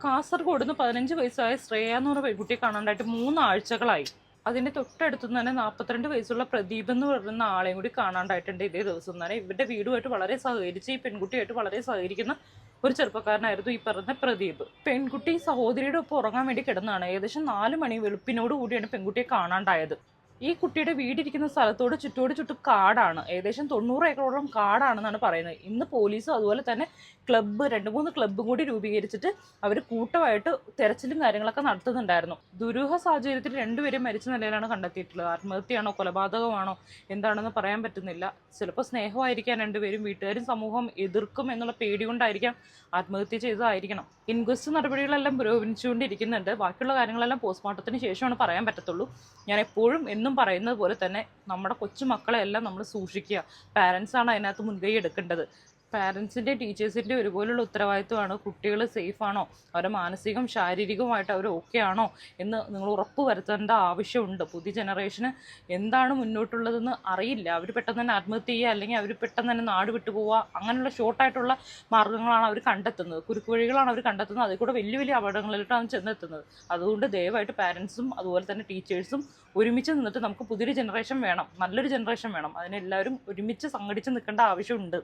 കാസർഗോഡ് നിന്ന് 15 വയസ്സായ ശ്രേയ എന്ന് പറഞ്ഞ പെൺകുട്ടിയെ കാണാണ്ടായിട്ട് 3 ആഴ്ചകളായി. അതിന്റെ തൊട്ടടുത്ത് തന്നെ 42 വയസ്സുള്ള പ്രദീപ് എന്ന് പറയുന്ന ആളെയും കൂടി കാണാണ്ടായിട്ടുണ്ട് ഇതേ ദിവസം തന്നെ. ഇവരുടെ വീടുമായിട്ട് വളരെ സഹകരിച്ച് ഈ പെൺകുട്ടിയായിട്ട് വളരെ സഹകരിക്കുന്ന ഒരു ചെറുപ്പക്കാരനായിരുന്നു ഈ പറഞ്ഞ പ്രദീപ്. പെൺകുട്ടി സഹോദരിയുടെ ഒപ്പം ഉറങ്ങാൻ വേണ്ടി കിടന്നതാണ്. ഏകദേശം 4 മണി വെളുപ്പിനോട് കൂടിയാണ് പെൺകുട്ടിയെ കാണാണ്ടായത്. ഈ കുട്ടിയുടെ വീടിരിക്കുന്ന സ്ഥലത്തോട് ചുറ്റും കാടാണ്. ഏകദേശം 90 ഏക്കറോളം കാടാണെന്നാണ് പറയുന്നത്. ഇന്ന് പോലീസും അതുപോലെ തന്നെ ക്ലബ്ബ് 2-3 ക്ലബ്ബും കൂടി രൂപീകരിച്ചിട്ട് അവർ കൂട്ടമായിട്ട് തെരച്ചിലും കാര്യങ്ങളൊക്കെ നടത്തുന്നുണ്ടായിരുന്നു. ദുരൂഹ സാഹചര്യത്തിൽ 2 പേരും മരിച്ച നിലയിലാണ് കണ്ടെത്തിയിട്ടുള്ളത്. ആത്മഹത്യയാണോ കൊലപാതകമാണോ എന്താണെന്ന് പറയാൻ പറ്റുന്നില്ല. ചിലപ്പോൾ സ്നേഹമായിരിക്കാൻ 2 പേരും, വീട്ടുകാരും സമൂഹം എതിർക്കും എന്നുള്ള പേടി കൊണ്ടായിരിക്കാം ആത്മഹത്യ ചെയ്തതായിരിക്കണം. ഇൻക്വസ്റ്റ് നടപടികളെല്ലാം പുരോഗമിച്ചുകൊണ്ടിരിക്കുന്നുണ്ട്. ബാക്കിയുള്ള കാര്യങ്ങളെല്ലാം പോസ്റ്റ്മോർട്ടത്തിന് ശേഷമാണ് പറയാൻ പറ്റത്തുള്ളൂ. ഞാൻ എപ്പോഴും എന്നും പറയുന്നത് പോലെ തന്നെ നമ്മുടെ കൊച്ചുമക്കളെ എല്ലാം നമ്മൾ സൂക്ഷിക്കുക. പാരൻസാണ് അതിനകത്ത് മുൻകൈ എടുക്കേണ്ടത്. പാരൻസിൻ്റെ ടീച്ചേഴ്സിൻ്റെ ഒരുപോലുള്ള ഉത്തരവാദിത്വമാണ്. കുട്ടികൾ സേഫാണോ, അവരുടെ മാനസികം ശാരീരികമായിട്ട് അവർ ഓക്കെ ആണോ എന്ന് നിങ്ങൾ ഉറപ്പ് വരുത്തേണ്ട ആവശ്യമുണ്ട്. പുതിയ ജനറേഷന് എന്താണ് മുന്നോട്ടുള്ളതെന്ന് അറിയില്ല. അവർ പെട്ടെന്ന് തന്നെ ആത്മഹത്യ ചെയ്യുക, അല്ലെങ്കിൽ അവർ പെട്ടെന്ന് തന്നെ നാട് വിട്ടു പോവുക, അങ്ങനെയുള്ള ഷോർട്ടായിട്ടുള്ള മാർഗ്ഗങ്ങളാണ് അവർ കണ്ടെത്തുന്നത്, കുറുക്ക് വഴികളാണ് അവർ കണ്ടെത്തുന്നത്. അതിൽ കൂടെ വലിയ വലിയ അപകടങ്ങളിലോട്ടാണ് ചെന്നെത്തുന്നത്. അതുകൊണ്ട് ദയവായിട്ട് പാരൻസും അതുപോലെ തന്നെ ടീച്ചേഴ്സും ഒരുമിച്ച് നിന്നിട്ട് നമുക്ക് പുതിയൊരു ജനറേഷൻ വേണം, നല്ലൊരു ജനറേഷൻ വേണം. അതിനെല്ലാവരും ഒരുമിച്ച് സംഘടിച്ച് നിൽക്കേണ്ട ആവശ്യമുണ്ട്.